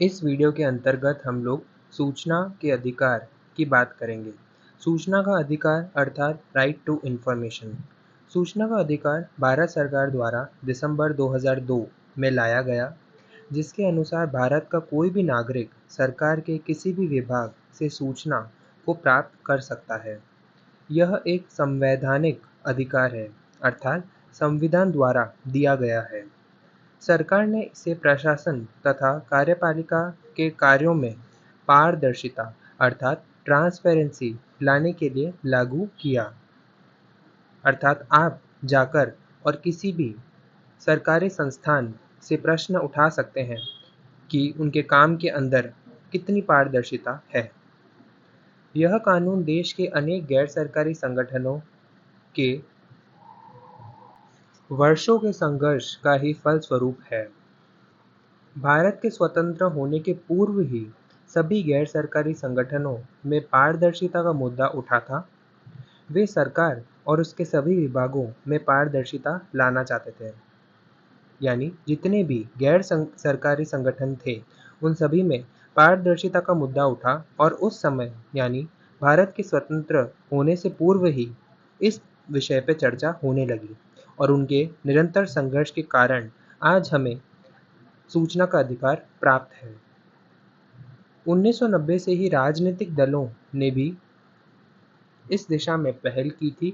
इस वीडियो के अंतर्गत हम लोग सूचना के अधिकार की बात करेंगे। सूचना का अधिकार अर्थात राइट टू इंफॉर्मेशन। सूचना का अधिकार भारत सरकार द्वारा दिसंबर 2002 में लाया गया, जिसके अनुसार भारत का कोई भी नागरिक सरकार के किसी भी विभाग से सूचना को प्राप्त कर सकता है। यह एक संवैधानिक अधिकार है, अर्थात संविधान द्वारा दिया गया है। सरकार ने इसे प्रशासन तथा कार्यपालिका के कार्यों में पारदर्शिता अर्थात ट्रांसपेरेंसी लाने के लिए लागू किया। अर्थात आप जाकर और किसी भी सरकारी संस्थान से प्रश्न उठा सकते हैं कि उनके काम के अंदर कितनी पारदर्शिता है। यह कानून देश के अनेक गैर सरकारी संगठनों के वर्षों के संघर्ष का ही फलस्वरूप है। भारत के स्वतंत्र होने के पूर्व ही सभी गैर सरकारी संगठनों में पारदर्शिता का मुद्दा उठा था। वे सरकार और उसके सभी विभागों में पारदर्शिता लाना चाहते थे। यानी जितने भी गैर सरकारी संगठन थे, उन सभी में पारदर्शिता का मुद्दा उठा और उस समय यानी भारत के स्वतंत्र होने से पूर्व ही इस विषय पे चर्चा होने लगी और उनके निरंतर संघर्ष के कारण आज हमें सूचना का अधिकार प्राप्त है। 1990 से ही राजनीतिक दलों ने भी इस दिशा में पहल की थी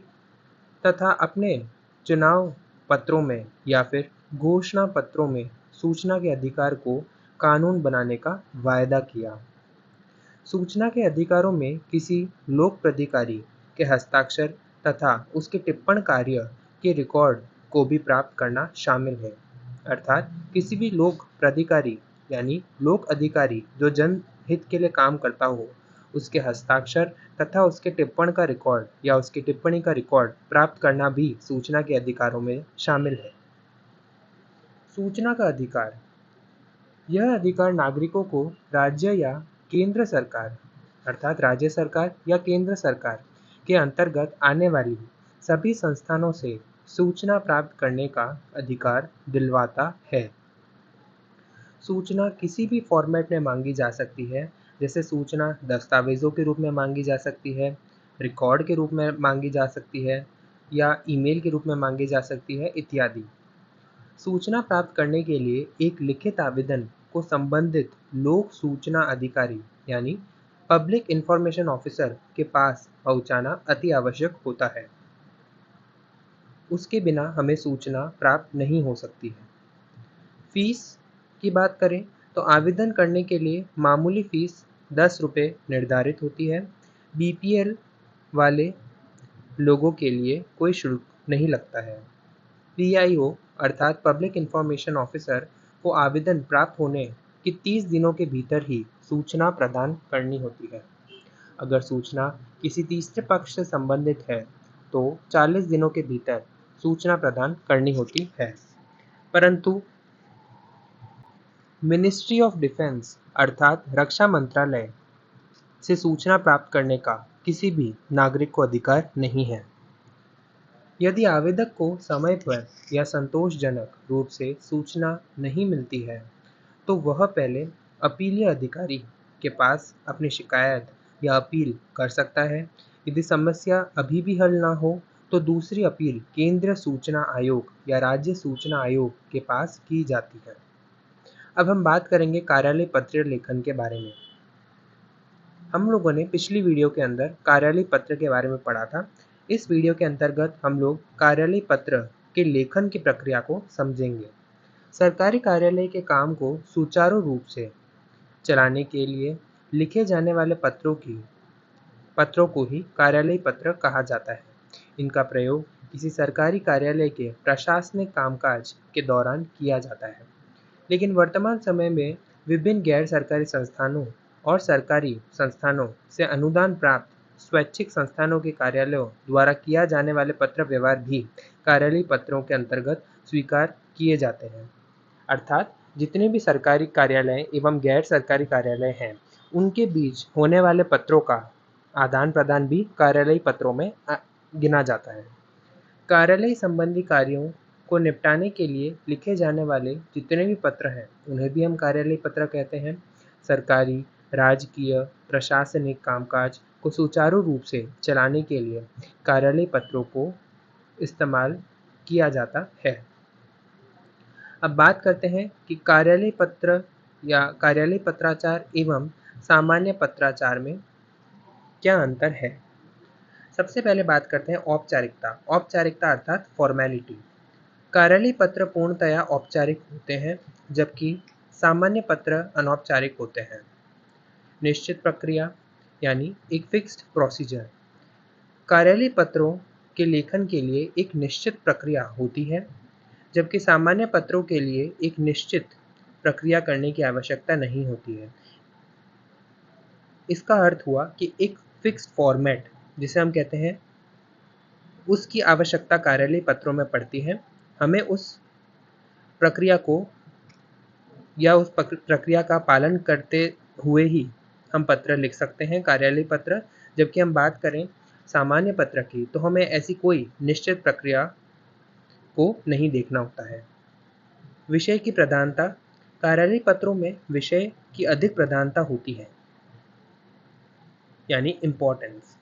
तथा अपने चुनाव पत्रों में या फिर घोषणा पत्रों में सूचना के अधिकार को कानून बनाने का वायदा किया। सूचना के अधिकारों में किसी लोक प्राधिकारी के हस्ताक्षर तथा उसके टिप्पण कार्य के रिकॉर्ड को भी प्राप्त करना शामिल है। अर्थात किसी भी लोक प्राधिकारी यानी लोक अधिकारी जो जनहित के लिए काम करता हो, उसके हस्ताक्षर तथा उसके टिप्पण का रिकॉर्ड या उसकी टिप्पणी का रिकॉर्ड प्राप्त करना भी सूचना के अधिकारों में शामिल है। सूचना का अधिकार, यह अधिकार नागरिकों को राज्य या केंद्र सरकार अर्थात राज्य सरकार या केंद्र सरकार के अंतर्गत आने वाली सभी संस्थानों से सूचना प्राप्त करने का अधिकार दिलवाता है। सूचना किसी भी फॉर्मेट में मांगी जा सकती है, जैसे सूचना दस्तावेज़ों के रूप में मांगी जा सकती है, रिकॉर्ड के रूप में मांगी जा सकती है या ईमेल के रूप में मांगी जा सकती है इत्यादि। सूचना प्राप्त करने के लिए एक लिखित आवेदन को संबंधित लोक सूचना अधिकारी यानी पब्लिक इंफॉर्मेशन ऑफिसर के पास पहुंचाना अति आवश्यक होता है। उसके बिना हमें सूचना प्राप्त नहीं हो सकती है। फीस की बात करें तो आवेदन करने के लिए मामूली फ़ीस 10 रुपये निर्धारित होती है। बीपीएल वाले लोगों के लिए कोई शुल्क नहीं लगता है। पीआईओ अर्थात पब्लिक इंफॉर्मेशन ऑफिसर को आवेदन प्राप्त होने के 30 दिनों के भीतर ही सूचना प्रदान करनी होती है। अगर सूचना किसी तीसरे पक्ष से संबंधित है तो 40 दिनों के भीतर सूचना प्रदान करनी होती है। परंतु मिनिस्ट्री ऑफ डिफेंस अर्थात रक्षा मंत्रालय से सूचना प्राप्त करने का किसी भी नागरिक को अधिकार नहीं है। यदि आवेदक को समय पर या संतोषजनक रूप से सूचना नहीं मिलती है, तो वह पहले अपीलीय अधिकारी के पास अपनी शिकायत या अपील कर सकता है। यदि समस्या अभी भी हल ना हो, तो दूसरी अपील केंद्रीय सूचना आयोग या राज्य सूचना आयोग के पास की जाती है। अब हम बात करेंगे कार्यालय पत्र लेखन के बारे में। हम लोगों ने पिछली वीडियो के अंदर कार्यालय पत्र के बारे में पढ़ा था। इस वीडियो के अंतर्गत हम लोग कार्यालय पत्र के लेखन की प्रक्रिया को समझेंगे। सरकारी कार्यालय के काम को सुचारू रूप से चलाने के लिए लिखे जाने वाले पत्रों को ही कार्यालय पत्र कहा जाता है। इनका प्रयोग किसी सरकारी कार्यालय के प्रशासनिक कामकाज के दौरान किया जाता है। लेकिन वर्तमान समय में विभिन्न गैर सरकारी संस्थानों और सरकारी संस्थानों से अनुदान प्राप्त स्वैच्छिक संस्थानों के कार्यालयों द्वारा किया जाने वाले पत्र व्यवहार भी कार्यालय पत्रों के अंतर्गत स्वीकार किए जाते हैं। अर्थात जितने भी सरकारी कार्यालय एवं गैर सरकारी कार्यालय हैं, उनके बीच होने वाले पत्रों का आदान प्रदान भी कार्यालय पत्रों में गिना जाता है। कार्यालय संबंधी कार्यों को निपटाने के लिए लिखे जाने वाले जितने भी पत्र हैं, उन्हें भी हम कार्यालय पत्र कहते हैं। सरकारी, राजकीय, प्रशासनिक कामकाज को सुचारू रूप से चलाने के लिए कार्यालय पत्रों को इस्तेमाल किया जाता है। अब बात करते हैं कि कार्यालय पत्र या कार्यालय पत्राचार एवं सामान्य पत्राचार में क्या अंतर है। सबसे पहले बात करते हैं औपचारिकता। औपचारिकता अर्थात फॉर्मेलिटी। कार्यालय पत्र पूर्णतया औपचारिक होते हैं, जबकि सामान्य पत्र अनौपचारिक होते हैं। निश्चित प्रक्रिया यानी एक फिक्स्ड प्रोसीजर। कार्यालय पत्रों के लेखन के लिए एक निश्चित प्रक्रिया होती है, जबकि सामान्य पत्रों के लिए एक निश्चित प्रक्रिया करने की आवश्यकता नहीं होती है। इसका अर्थ हुआ कि एक फिक्स्ड फॉर्मेट जिसे हम कहते हैं, उसकी आवश्यकता कार्यालय पत्रों में पड़ती है। हमें उस प्रक्रिया को या उस प्रक्रिया का पालन करते हुए ही हम पत्र लिख सकते हैं, कार्यालय पत्र। जबकि हम बात करें सामान्य पत्र की, तो हमें ऐसी कोई निश्चित प्रक्रिया को नहीं देखना होता है। विषय की प्रधानता। कार्यालय पत्रों में विषय की अधिक प्रधानता होती है, यानी इम्पोर्टेंस।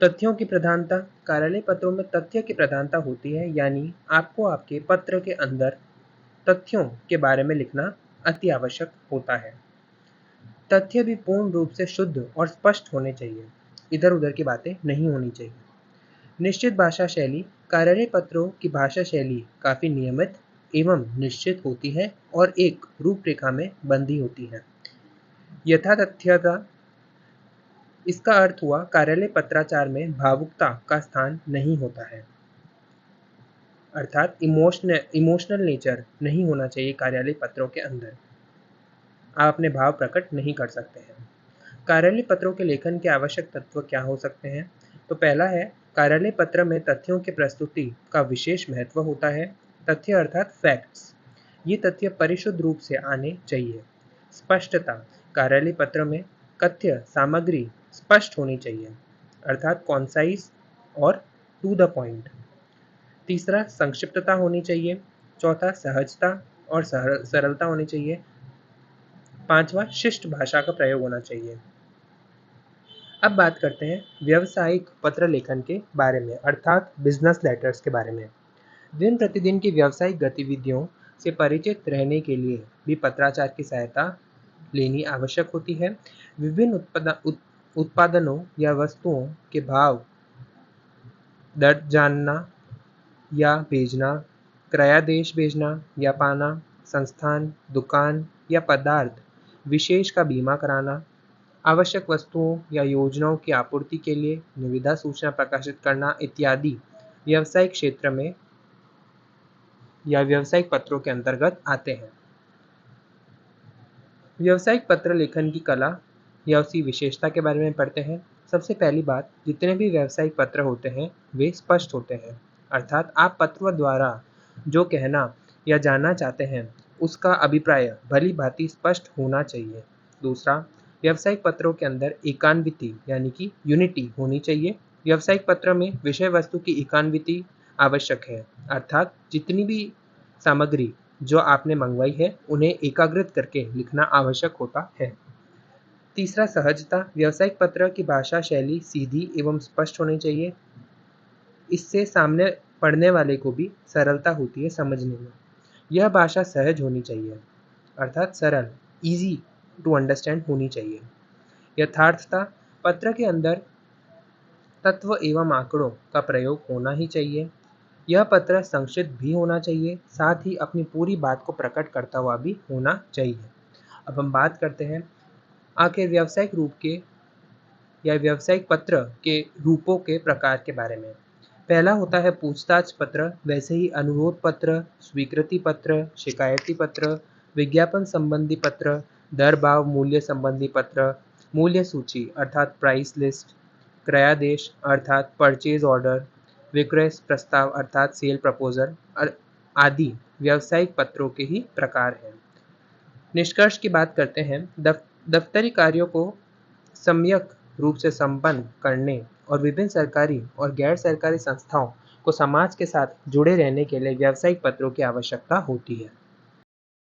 तथ्यों की प्रधानता। कार्यालय पत्रों में तथ्य की प्रधानता होती है, यानी आपको आपके पत्र के अंदर तथ्यों के बारे में लिखना अति आवश्यक होता है। तथ्य भी पूर्ण रूप से शुद्ध और स्पष्ट होने चाहिए, इधर उधर की बातें नहीं होनी चाहिए। निश्चित भाषा शैली। कार्यालय पत्रों की भाषा शैली काफ़ी नियमित एवं निश्चित होती है और एक रूपरेखा में बंधी होती है। यथातथ्यता। इसका अर्थ हुआ कार्यालय पत्राचार में भावुकता का स्थान नहीं होता है, अर्थात इमोशनल नेचर नहीं होना चाहिए कार्यालय पत्रों के अंदर। आप अपने भाव प्रकट नहीं कर सकते हैं। कार्यालय पत्रों के लेखन के आवश्यक तत्व क्या हो सकते हैं। तो पहला है, कार्यालय पत्र में तथ्यों की प्रस्तुति का विशेष महत्व होता है। तथ्य अर्थात फैक्ट्स। ये तथ्य परिशुद्ध रूप से आने चाहिए। स्पष्टता। कार्यालय पत्र में कथ्य सामग्री स्पष्ट होनी चाहिए, अर्थात कॉन्साइज और टू द पॉइंट। तीसरा, संक्षिप्तता होनी चाहिए। चौथा, सहजता और सरलता होनी चाहिए। पांचवा, शिष्ट भाषा का प्रयोग होना चाहिए। अब बात करते हैं व्यावसायिक पत्र लेखन के बारे में, अर्थात बिजनेस लेटर्स के बारे में। दिन प्रतिदिन की व्यावसायिक गतिविधियों से परिचित रहने के लिए भी पत्राचार की सहायता लेनी आवश्यक होती है। विभिन्न उत्पादनों या वस्तुओं के भाव दर जानना या भेजना, क्रयादेश भेजना या पाना, संस्थान, दुकान या पदार्थ विशेष का बीमा कराना, आवश्यक वस्तुओं या योजनाओं की आपूर्ति के लिए निविदा सूचना प्रकाशित करना इत्यादि व्यावसायिक क्षेत्र में या व्यावसायिक पत्रों के अंतर्गत आते हैं। व्यावसायिक पत्र लेखन की कला या उसकी विशेषता के बारे में पढ़ते हैं। सबसे पहली बात, जितने भी व्यावसायिक पत्र होते हैं वे स्पष्ट होते हैं, अर्थात आप पत्र द्वारा जो कहना या जानना चाहते हैं उसका अभिप्राय भली भांति स्पष्ट होना चाहिए। दूसरा, व्यावसायिक पत्रों के अंदर एकान्विति यानी कि यूनिटी होनी चाहिए। व्यावसायिक पत्र में विषय वस्तु की एकान्विति आवश्यक है, अर्थात जितनी भी सामग्री जो आपने मंगवाई है उन्हें एकाग्रित करके लिखना आवश्यक होता है। तीसरा, सहजता। व्यावसायिक पत्र की भाषा शैली सीधी एवं स्पष्ट होनी चाहिए। इससे सामने पढ़ने वाले को भी सरलता होती है समझने में। यह भाषा सहज होनी चाहिए, अर्थात सरल, इजी टू अंडरस्टैंड होनी चाहिए। यथार्थता। पत्र के अंदर तत्व एवं आंकड़ों का प्रयोग होना ही चाहिए। यह पत्र संक्षिप्त भी होना चाहिए, साथ ही अपनी पूरी बात को प्रकट करता हुआ भी होना चाहिए। अब हम बात करते हैं आखिर व्यावसायिक रूप के या व्यावसायिक पत्र के रूपों के प्रकार के बारे में। पहला होता है पूछताछ पत्र, वैसे ही अनुरोध पत्र, स्वीकृति पत्र, शिकायती पत्र, विज्ञापन संबंधी पत्र, दर भाव मूल्य संबंधी पत्र, मूल्य सूची अर्थात प्राइस लिस्ट, क्रयादेश अर्थात परचेज ऑर्डर, विक्रय प्रस्ताव अर्थात सेल प्रपोजल आदि व्यावसायिक पत्रों के ही प्रकार हैं। निष्कर्ष की बात करते हैं। दफ्तरी कार्यों को सम्यक रूप से संपन्न करने और विभिन्न सरकारी और गैर सरकारी संस्थाओं को समाज के साथ जुड़े रहने के लिए व्यावसायिक पत्रों की आवश्यकता होती है।